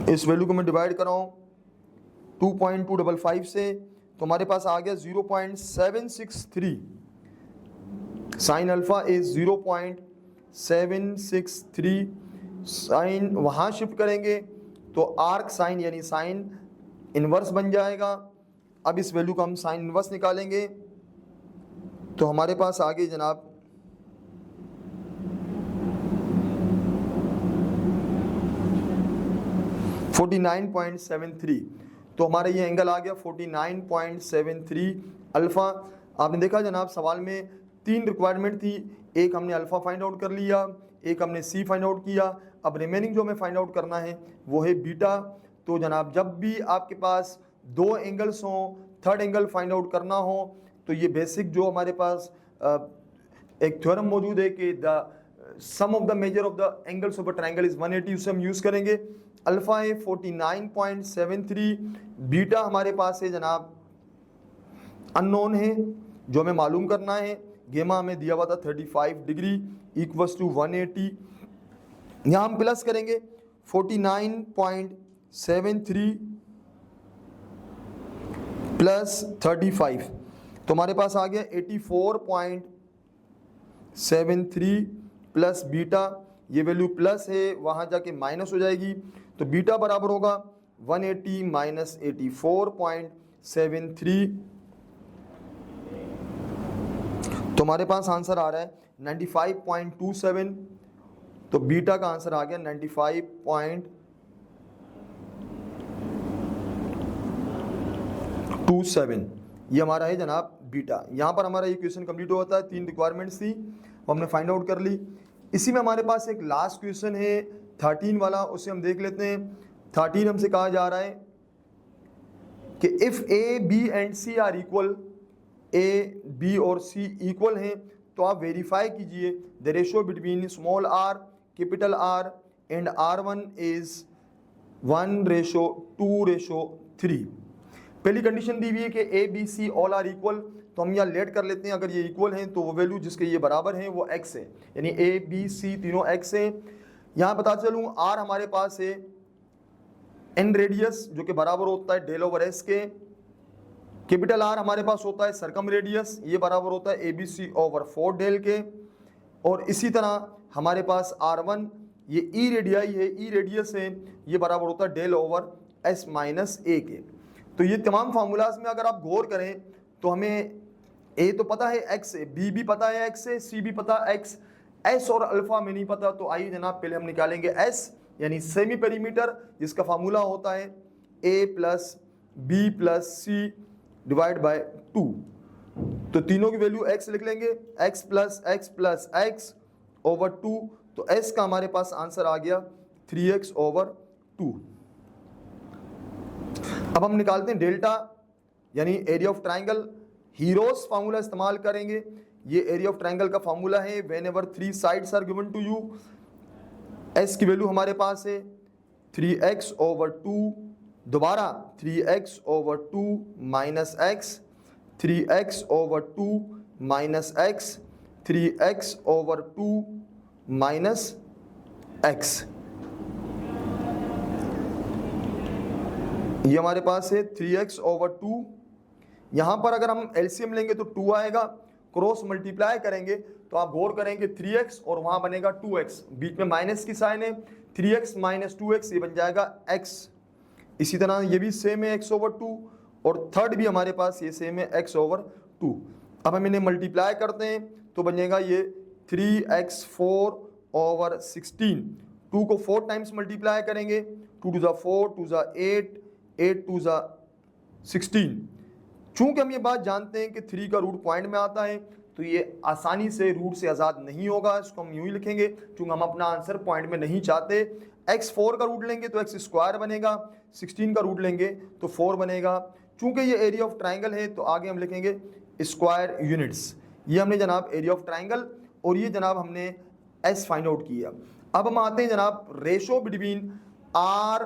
इस वैल्यू को मैं डिवाइड कर रहा हूँ 2.255 से, तो हमारे पास आ गया 0.763। Sine alpha is 0.763। साइन वहाँ शिफ्ट करेंगे तो आर्क साइन यानी साइन इन्वर्स बन जाएगा। अब इस वैल्यू का हम साइन इन्वर्स निकालेंगे, तो हमारे पास आ गई जनाब 49.73। तो हमारा ये एंगल आ गया 49.73 अल्फ़ा। आपने देखा जनाब सवाल में 3 रिक्वायरमेंट थी, एक हमने अल्फ़ा फाइंड आउट कर लिया, एक हमने सी फाइंड आउट किया, अब रिमेनिंग जो हमें फाइंड आउट करना है वो है बीटा। तो जनाब जब भी आपके पास 2 एंगल्स हों थर्ड एंगल फाइंड आउट करना हो तो ये बेसिक जो हमारे पास एक थ्योरम मौजूद है कि the sum of the measure of the angles of a triangle is 180, उसे हम यूज करेंगे। अल्फा है 49.73, बीटा हमारे पास है जनाब अननोन है जो हमें मालूम करना है, गेमा हमें दिया हुआ था 35 डिग्री इक्वल्स टू 180। यहाँ हम प्लस करेंगे 49.73 प्लस 35 तो हमारे पास आ गया 84.73 प्लस बीटा, ये वैल्यू प्लस है वहाँ जाके माइनस हो जाएगी तो बीटा बराबर होगा 180 माइनस 84.73 तो हमारे पास आंसर आ रहा है 95.27 तो बीटा का आंसर आ गया 95.27 ये हमारा है जनाब बीटा। यहाँ पर हमारा ये क्वेश्चन कंप्लीट होता है, 3 रिक्वायरमेंट्स थी वो हमने फाइंड आउट कर ली। इसी में हमारे पास एक लास्ट क्वेश्चन है 13 वाला, उसे हम देख लेते हैं। 13 हमसे कहा जा रहा है कि if A B and C are equal, A B और सी इक्वल हैं तो आप वेरीफाई कीजिए the ratio between small R capital R and R1 is 1:2:3। पहली कंडीशन दी हुई है कि A B C all are equal, तो हम यहाँ लेट कर लेते हैं, अगर ये इक्वल हैं तो वो वैल्यू जिसके ये बराबर हैं वो x है, यानी ए बी सी तीनों x है। यहाँ बता चलूँ r हमारे पास है n रेडियस जो कि बराबर होता है डेल ओवर s के, कैपिटल R हमारे पास होता है सरकम रेडियस, ये बराबर होता है A B C over 4 del के, और इसी तरह हमारे पास R1 ये ई रेडियाई है, ई रेडियस है, ये बराबर होता है डेल ओवर s माइनस ए के। तो ये तमाम फार्मूलाज में अगर आप गौर करें तो हमें a तो पता है x है, b भी पता है x है, c भी पता है x, s और अल्फा में नहीं पता। तो आइए जनाब पहले हम निकालेंगे s यानी सेमी पेरीमीटर, जिसका फार्मूला होता है a plus B plus C divide by 2। तो तीनों की वैल्यू x लिख लेंगे, x प्लस x ओवर 2, तो s का हमारे पास आंसर आ गया 3x ओवर 2। अब हम निकालते हैं डेल्टा यानी area of triangle. Heron's formula इस्तेमाल करेंगे, ये एरिया ऑफ ट्राइंगल का फार्मूला है whenever 3 sides are given to you. s की वैल्यू हमारे पास है 3x ओवर 2, दोबारा 3x over 2 minus x, 3x over 2 minus x, 3x over 2 minus x, ये हमारे पास है 3x ओवर 2। यहाँ पर अगर हम एलसीएम लेंगे तो 2 आएगा, क्रॉस मल्टीप्लाई करेंगे तो आप गौर करेंगे 3x और वहाँ बनेगा 2x, बीच में माइनस की साइन है, 3x माइनस 2x ये बन जाएगा x। इसी तरह ये भी सेम है x ओवर 2, और थर्ड भी हमारे पास ये सेम है x ओवर 2। अब हम इन्हें मल्टीप्लाई करते हैं तो बनेगा ये 3x4 ओवर 16। 2 को 4 टाइम्स मल्टीप्लाई करेंगे, 2 टू ज़ा 4, 2 ज़ा 8, 8 टू ज़ा 16। चूंकि हम ये बात जानते हैं कि 3 का रूट पॉइंट में आता है तो ये आसानी से रूट से आज़ाद नहीं होगा, इसको हम यूं ही लिखेंगे चूंकि हम अपना आंसर पॉइंट में नहीं चाहते। x4 का रूट लेंगे तो x स्क्वायर बनेगा, 16 का रूट लेंगे तो 4 बनेगा। चूंकि ये एरिया ऑफ ट्राइंगल है तो आगे हम लिखेंगे स्क्वायर यूनिट्स। ये हमने जनाब एरिया ऑफ ट्राइंगल और ये जनाब हमने s फाइंड आउट किया। अब हम आते हैं जनाब ratio between r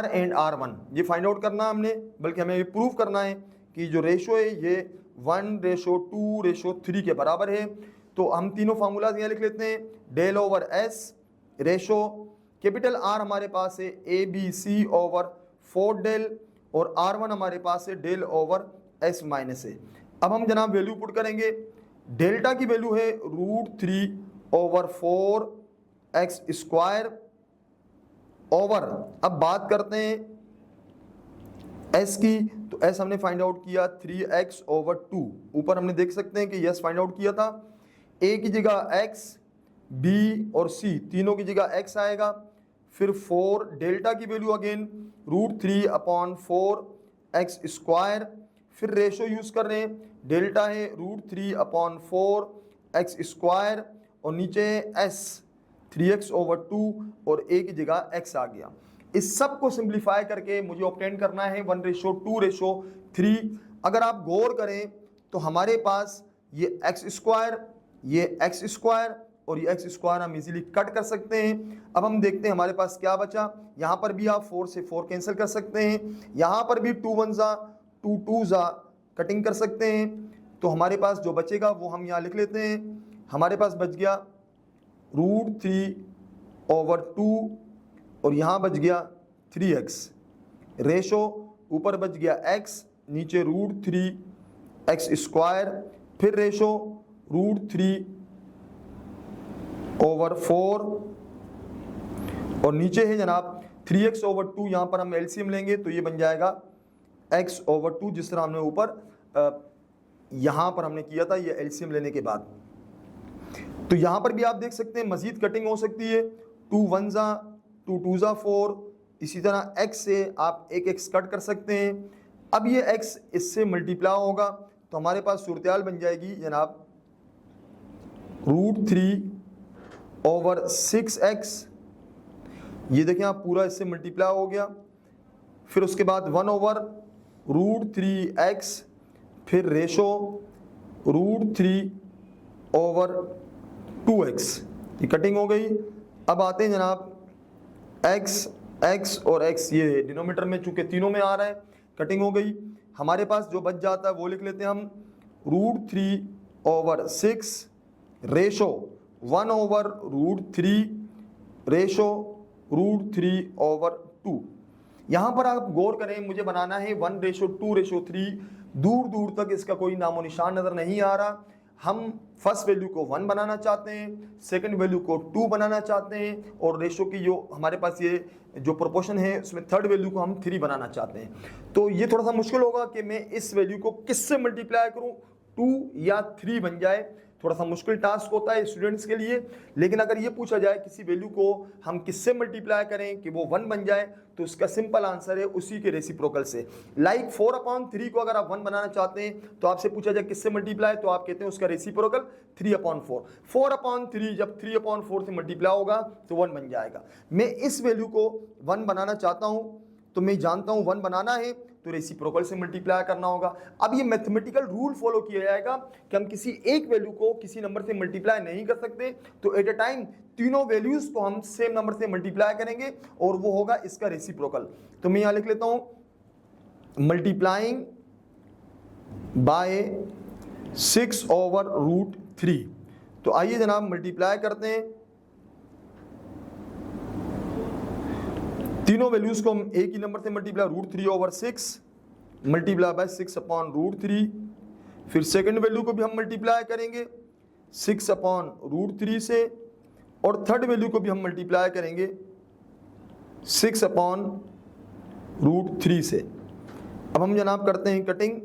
and R1, ये फाइंड आउट करना हमने, बल्कि हमें ये प्रूव करना है कि जो रेशो है ये 1:2:3 के बराबर है। तो हम तीनों फार्मूलाज यहाँ लिख लेते हैं, del over s ratio capital R हमारे पास है A B C over 4 del, और R1 हमारे पास है डेल ओवर s माइनस है। अब हम जनाब वैल्यू पुट करेंगे, डेल्टा की वैल्यू है √3 ओवर 4x स्क्वायर ओवर, अब बात करते हैं s की, तो s हमने फाइंड आउट किया 3x ओवर 2। ऊपर हमने देख सकते हैं कि यस फाइंड आउट किया था, a की जगह x, b और c तीनों की जगह x आएगा, फिर 4 डेल्टा की वैल्यू अगेन √3/4x स्क्वायर, फिर रेशो यूज कर रहे हैं, डेल्टा है √3/4x स्क्वायर और नीचे s 3x ओवर 2 और a की जगह x आ गया। इस सब को सिंप्लीफाई करके मुझे ऑब्टेन करना है 1:2:3। अगर आप गौर करें तो हमारे पास ये एक्स स्क्वायर और ये एक्स स्क्वायर हम इजीली कट कर सकते हैं। अब हम देखते हैं हमारे पास क्या बचा। यहाँ पर भी आप 4 से 4 कैंसिल कर सकते हैं, यहाँ पर भी 2 1 जा 2 2 जा कटिंग कर सकते हैं। तो हमारे पास जो बचेगा वो हम यहाँ लिख लेते हैं। हमारे पास बच गया √3/2 और यहाँ बच गया 3x। रेशो ऊपर बच गया x, नीचे √3x², फिर रेशो √3/4 और नीचे है जनाब 3x/2। यहाँ पर हम एलसीएम लेंगे तो ये बन जाएगा x/2, जिस तरह हमने ऊपर यहाँ पर हमने किया था ये एलसीएम लेने के बाद। तो यहाँ पर भी आप देख सकते हैं मजीद कटिंग हो सकती है। 2 1 जा 2 2 जा 4, इसी तरह x से आप एक x कट कर सकते हैं। अब ये x इससे मल्टीप्लाई होगा तो हमारे पास सूरत बन जाएगी जनाब √3/6x। ये देखें आप पूरा इससे मल्टीप्लाई हो गया। फिर उसके बाद 1/√3x, फिर रेशो √3/2x। ये कटिंग हो गई। अब आते हैं जनाब x और x, ये डिनोमीटर में चूंकि तीनों में आ रहा है, कटिंग हो गई। हमारे पास जो बच जाता है वो लिख लेते हैं हम √3/6 रेशो 1/√3 रेशो √3/2। यहाँ पर आप गौर करें, मुझे बनाना है 1:2:3। दूर दूर तक इसका कोई नामो निशान नज़र नहीं आ रहा। हम फर्स्ट वैल्यू को 1 बनाना चाहते हैं, सेकंड वैल्यू को 2 बनाना चाहते हैं, और रेशो की जो हमारे पास ये जो प्रोपोर्शन है उसमें थर्ड वैल्यू को हम 3 बनाना चाहते हैं। तो ये थोड़ा सा मुश्किल होगा कि मैं इस वैल्यू को किससे मल्टीप्लाई करूं, 2 या 3 बन जाए। थोड़ा सा मुश्किल टास्क होता है स्टूडेंट्स के लिए। लेकिन अगर ये पूछा जाए किसी वैल्यू को हम किससे मल्टीप्लाई करें कि वो 1 बन जाए, तो इसका सिंपल आंसर है उसी के रेसिप्रोकल से। लाइक 4/3 को अगर आप 1 बनाना चाहते हैं तो आपसे पूछा जाए किससे मल्टीप्लाई, तो आप कहते हैं उसका रेसिप्रोकल 3/4। 4/3 जब 3/4 से मल्टीप्लाई होगा तो 1 बन जाएगा। मैं इस वैल्यू को 1 बनाना चाहता हूँ तो मैं जानता हूँ 1 बनाना है तो रेसिप्रोकल से मल्टीप्लाई करना होगा। अब ये मैथमेटिकल रूल फॉलो किया जाएगा कि हम किसी एक वैल्यू को किसी नंबर से मल्टीप्लाई नहीं कर सकते, तो एट अ टाइम तीनों वैल्यूज को हम सेम नंबर से मल्टीप्लाई करेंगे और वो होगा इसका रेसिप्रोकल। तो मैं यहां लिख लेता हूं मल्टीप्लाइंग बाय 6/√3। तो आइए जनाब मल्टीप्लाई करते हैं। तीनों वैल्यूज को हम एक ही नंबर से मल्टीप्लाई √3/6 मल्टीप्लाई बाय 6/√3। फिर सेकंड वैल्यू को भी हम मल्टीप्लाई करेंगे 6/√3 से, और थर्ड वैल्यू को भी हम मल्टीप्लाई करेंगे 6/√3 से। अब हम जनाब करते हैं कटिंग।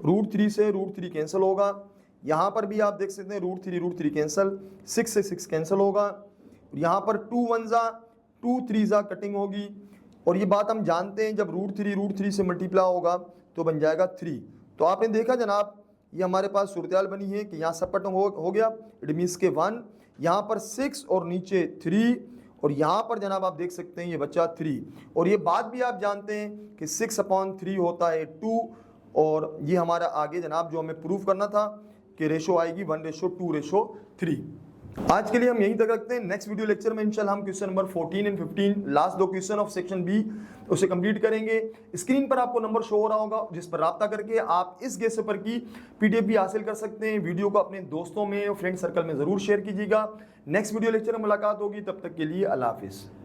√3 से √3 कैंसिल होगा। यहाँ पर भी आप देख सकते हैं √3 कैंसिल, 6 से 6 कैंसिल होगा। यहाँ पर 2 1 जा 2 3 जा कटिंग होगी। और ये बात हम जानते हैं जब √3 से मल्टीप्लाई होगा तो बन जाएगा 3। तो आपने देखा जनाब ये हमारे पास सूरत बनी है कि यहाँ सब कटिंग हो गया। इट मीन्स के 1, यहाँ पर 6 और नीचे 3, और यहाँ पर जनाब आप देख सकते हैं ये बच्चा 3। और ये बात भी आप जानते हैं कि 6/3 होता है 2, और ये हमारा आगे जनाब जो हमें प्रूफ करना था कि रेशो आएगी 1:2:3। आज के लिए हम यहीं तक रखते हैं। नेक्स्ट वीडियो लेक्चर में इंशाल्लाह हम question number 14 and 15 last 2 question of section B उसे कंप्लीट करेंगे। स्क्रीन पर आपको नंबर शो हो रहा होगा जिस पर राब्ता करके आप इस गेस पेपर की पीडीएफ भी हासिल कर सकते हैं। वीडियो को अपने दोस्तों में और फ्रेंड सर्कल में जरूर शेयर कीजिएगा। नेक्स्ट वीडियो लेक्चर में मुलाकात होगी, तब तक के लिए अल्लाह हाफिज़।